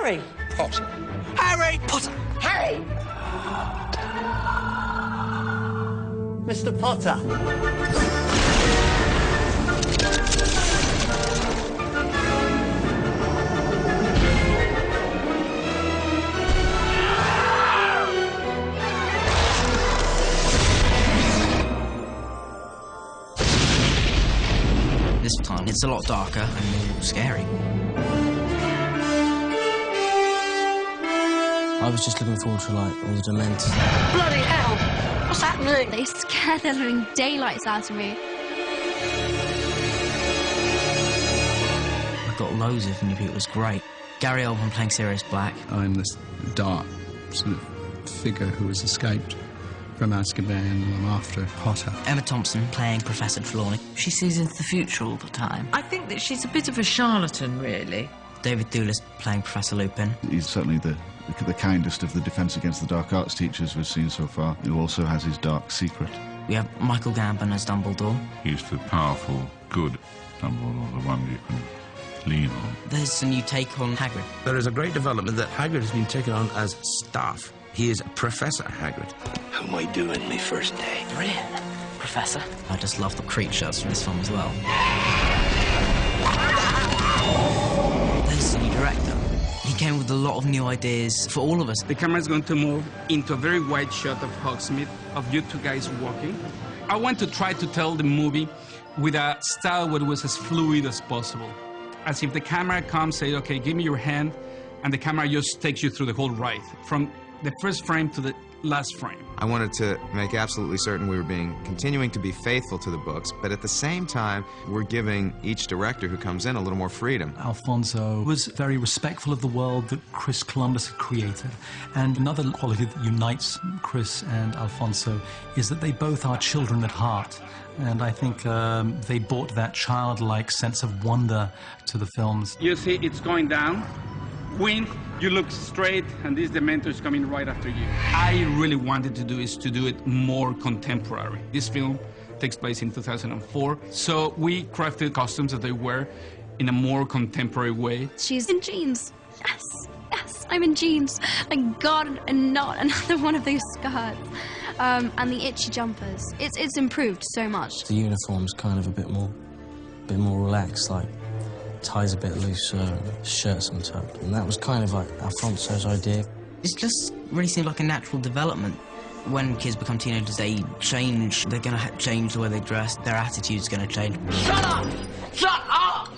Harry Potter. Harry Potter. Harry. Mr. Potter. This time, it's a lot darker and more scary. I was just looking forward to, like, all the Dementors. Bloody hell! What's happening? They scared the living daylights out of me. I got loads of new people, it was great. Gary Oldman playing Sirius Black. I'm this dark sort of figure who has escaped from Azkaban and I'm after Potter. Emma Thompson playing Professor Trelawney. She sees into the future all the time. I think that she's a bit of a charlatan, really. David Thewlis playing Professor Lupin. He's certainly the kindest of the Defence Against the Dark Arts teachers we've seen so far, who also has his dark secret. We have Michael Gambon as Dumbledore. He's the powerful, good Dumbledore, the one you can lean on. There's a new take on Hagrid. There is a great development that Hagrid has been taken on as staff. He is Professor Hagrid. How am I doing my first day? Brilliant, Professor. I just love the creatures from this film as well. There's a new director. He came with a lot of new ideas for all of us. The camera is going to move into a very wide shot of Hogsmeade, of you two guys walking. I want to try to tell the movie with a style where it was as fluid as possible. As if the camera comes, say, okay, give me your hand, and the camera just takes you through the whole ride, from the first frame to the last frame. I wanted to make absolutely certain we were continuing to be faithful to the books, but at the same time, we're giving each director who comes in a little more freedom. Alfonso was very respectful of the world that Chris Columbus had created. And another quality that unites Chris and Alfonso is that they both are children at heart. And I think they brought that childlike sense of wonder to the films. You see, it's going down. Wind, you look straight, and this Dementor is coming right after you. I really wanted to do is to do it more contemporary. This film takes place in 2004, so we crafted costumes that they wear in a more contemporary way. She's in jeans. Yes, yes, I'm in jeans. Thank God, and not another one of those skirts. And the itchy jumpers. It's improved so much. The uniform's kind of a bit more relaxed, like ties a bit looser, shirts untucked, and that was kind of like Alfonso's idea. It just really seemed like a natural development. When kids become teenagers, they change. They're going to change the way they dress. Their attitude's going to change. Shut up! Shut up!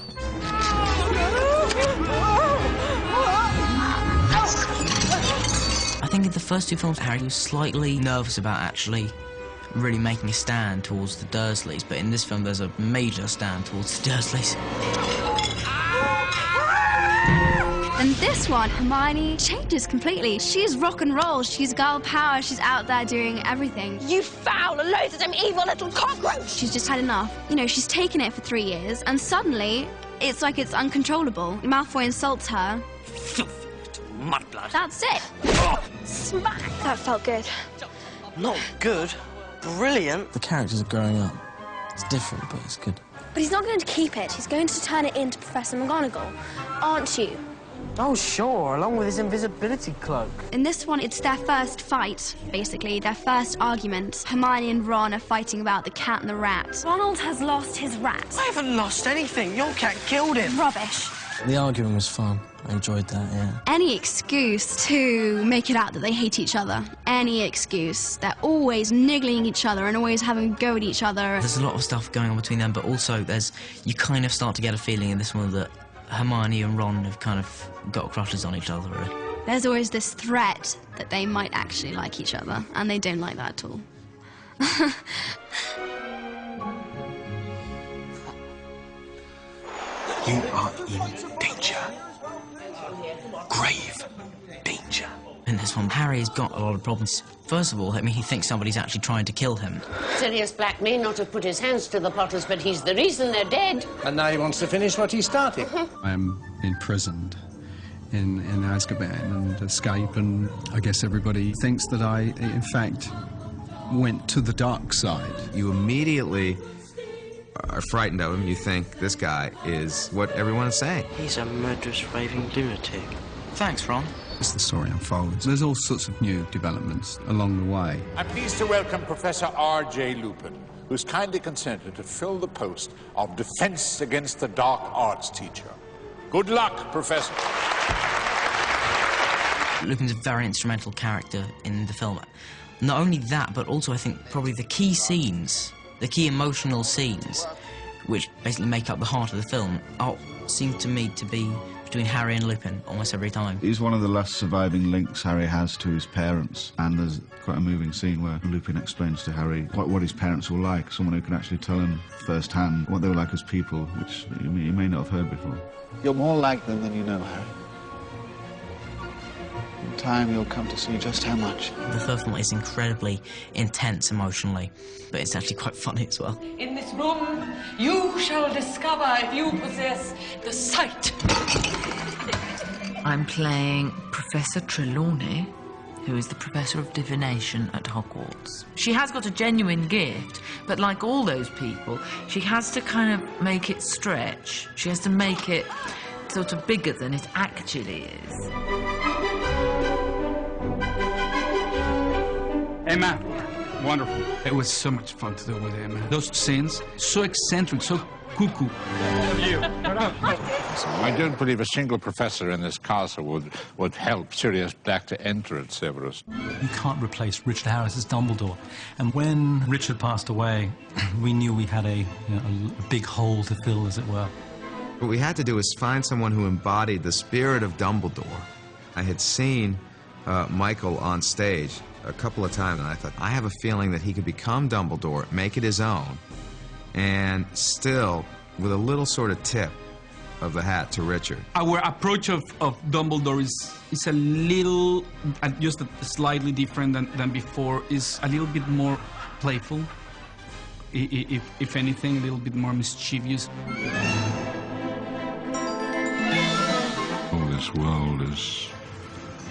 I think in the first two films, Harry was slightly nervous about actually really making a stand towards the Dursleys, but in this film, there's a major stand towards the Dursleys. And this one, Hermione changes completely. She's rock and roll, she's girl power, she's out there doing everything. You foul, loathsome, evil little cockroach! She's just had enough. You know, she's taken it for 3 years, and suddenly, it's like it's uncontrollable. Malfoy insults her. Mudblood. That's it. Smack! That felt good. Not good. Brilliant. The characters are growing up. It's different, but it's good. But he's not going to keep it. He's going to turn it into Professor McGonagall. Aren't you? Oh, sure, along with his invisibility cloak. In this one, it's their first fight, basically, their first argument. Hermione and Ron are fighting about the cat and the rat. Ronald has lost his rat. I haven't lost anything. Your cat killed him. Rubbish. The arguing was fun. I enjoyed that, yeah. Any excuse to make it out that they hate each other. Any excuse. They're always niggling each other and always having a go at each other. There's a lot of stuff going on between them, but also you kind of start to get a feeling in this one that Hermione and Ron have kind of got crushes on each other, really. There's always this threat that they might actually like each other, and they don't like that at all. You are in danger. Grave danger. In this one, Harry's got a lot of problems. First of all, I mean, he thinks somebody's actually trying to kill him. Sirius Black may not have put his hands to the Potters, but he's the reason they're dead. And now he wants to finish what he started. I am imprisoned in Azkaban and escape, and I guess everybody thinks that I, in fact, went to the dark side. You immediately are frightened of him. You think this guy is what everyone is saying. He's a murderous, raving lunatic. Thanks, Ron. As the story unfolds, there's all sorts of new developments along the way. I'm pleased to welcome Professor R.J. Lupin, who's kindly consented to fill the post of Defense Against the Dark Arts teacher. Good luck, Professor. Lupin's a very instrumental character in the film. Not only that, but also I think probably the key scenes, the key emotional scenes, which basically make up the heart of the film, seem to me to be between Harry and Lupin almost every time. He's one of the last surviving links Harry has to his parents, and there's quite a moving scene where Lupin explains to Harry what his parents were like, someone who can actually tell him firsthand what they were like as people, which you may not have heard before. You're more like them than you know, Harry. In time, you'll come to see just how much. The first one is incredibly intense emotionally, but it's actually quite funny as well. In this room, you shall discover if you possess the sight. I'm playing Professor Trelawney, who is the Professor of Divination at Hogwarts. She has got a genuine gift, but like all those people, she has to kind of make it stretch. She has to make it sort of bigger than it actually is. Emma, wonderful. It was so much fun to do with Emma. Those scenes, so eccentric, so cuckoo. I don't believe a single professor in this castle would help Sirius Black to enter at Severus. You can't replace Richard Harris as Dumbledore. And when Richard passed away, we knew we had a big hole to fill, as it were. What we had to do was find someone who embodied the spirit of Dumbledore. I had seen Michael on stage a couple of times, and I thought, I have a feeling that he could become Dumbledore, make it his own, and still with a little sort of tip of the hat to Richard. Our approach of Dumbledore is a little, just slightly different than before, is a little bit more playful, if anything, a little bit more mischievous. All this world is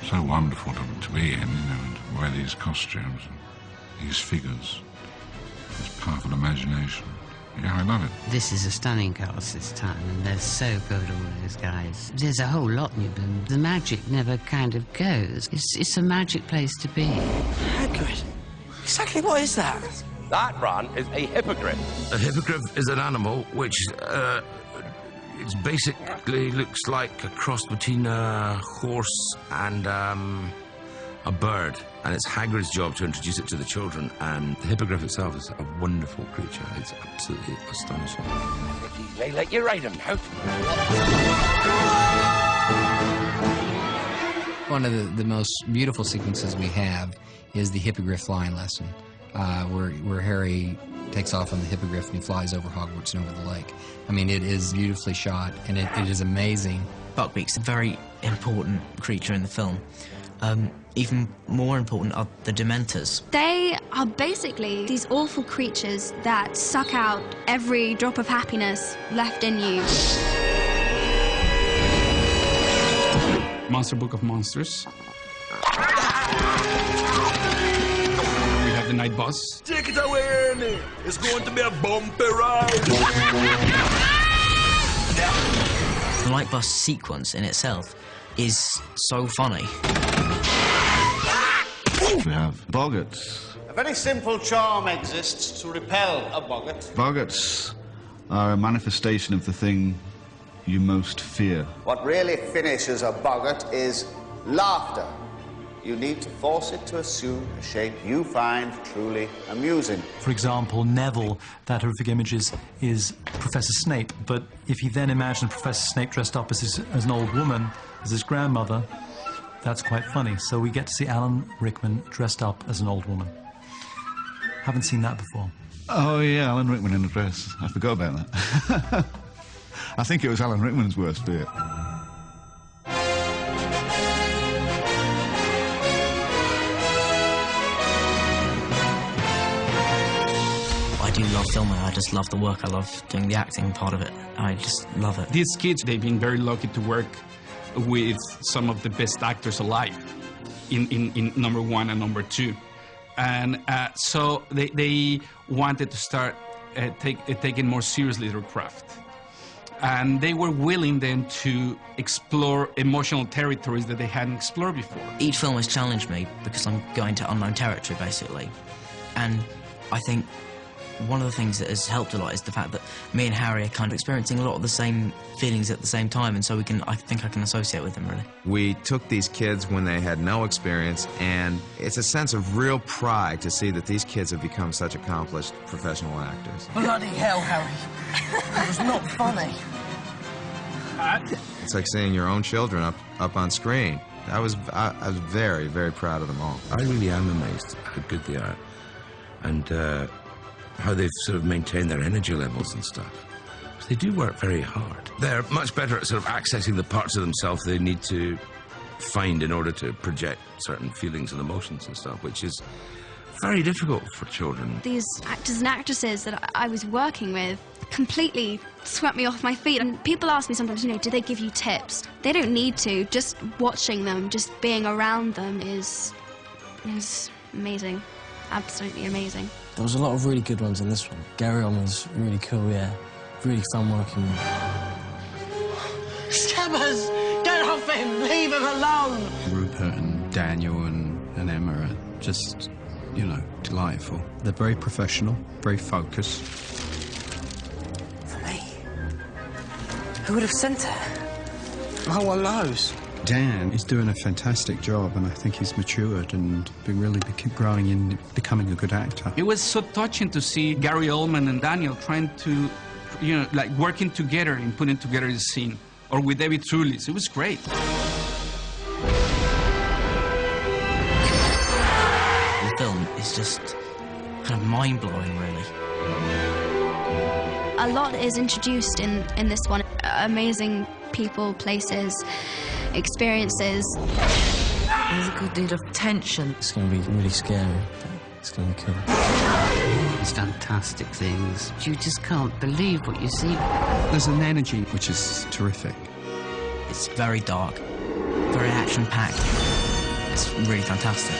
so wonderful to be in, you know, and to wear these costumes and these figures, this powerful imagination. Yeah, I love it. This is a stunning cast this time, and they're so good, all those guys. There's a whole lot in them. The magic never kind of goes. It's a magic place to be. Hagrid? Exactly what is that? That, Ron, is a hippogriff. A hippogriff is an animal which, it basically looks like a cross between a horse and a bird. And it's Hagrid's job to introduce it to the children. And the hippogriff itself is a wonderful creature. It's absolutely astonishing. They let you ride him now. One of the most beautiful sequences we have is the hippogriff flying lesson, where Harry takes off on the hippogriff and he flies over Hogwarts and over the lake. I mean, it is beautifully shot, and it is amazing. Buckbeak's a very important creature in the film. Even more important are the Dementors. They are basically these awful creatures that suck out every drop of happiness left in you. Monster Book of Monsters. We have the Night Boss. Take it away, Ernie. It's going to be a bumpy ride. The Night Boss sequence in itself is so funny. We have boggarts. A very simple charm exists to repel a boggart. Boggarts are a manifestation of the thing you most fear. What really finishes a boggart is laughter. You need to force it to assume a shape you find truly amusing. For example, Neville, that horrific image is Professor Snape, but if you then imagine Professor Snape dressed up as an old woman, as his grandmother, that's quite funny. So we get to see Alan Rickman dressed up as an old woman. Haven't seen that before. Oh, yeah, Alan Rickman in a dress. I forgot about that. I think it was Alan Rickman's worst fear. I do love filming. I just love the work. I love doing the acting part of it. I just love it. These kids, they've been very lucky to work with some of the best actors alive in number 1 and number 2. And so they wanted to start taking more seriously their craft. And they were willing then to explore emotional territories that they hadn't explored before. Each film has challenged me because I'm going to unknown territory, basically. And I think one of the things that has helped a lot is the fact that me and Harry are kind of experiencing a lot of the same feelings at the same time, and so I think I can associate with them, really. We took these kids when they had no experience, and it's a sense of real pride to see that these kids have become such accomplished professional actors. Bloody hell, Harry. That was not funny. It's like seeing your own children up on screen. I was very, very proud of them all. I really am amazed how good they are, and how they've sort of maintained their energy levels and stuff. They do work very hard. They're much better at sort of accessing the parts of themselves they need to find in order to project certain feelings and emotions and stuff, which is very difficult for children. These actors and actresses that I was working with completely swept me off my feet. And people ask me sometimes, do they give you tips? They don't need to. Just watching them, just being around them is amazing. Absolutely amazing. There was a lot of really good ones in this one. Gary Oldman was really cool, yeah. Really fun working with. Scabbers! Get off him! Leave him alone! Rupert and Daniel and Emma are just, delightful. They're very professional, very focused. For me? Who would have sent her? No one knows. Dan is doing a fantastic job, and I think he's matured and been really growing in becoming a good actor. It was so touching to see Gary Oldman and Daniel trying to, working together and putting together the scene, or with David Trulis. It was great. The film is just kind of mind-blowing, really. A lot is introduced in this one. Amazing people, places, experiences. There's a good deal of tension. It's going to be really scary, but it's going to be cool. It's fantastic things. You just can't believe what you see. There's an energy which is terrific. It's very dark, very action-packed. It's really fantastic.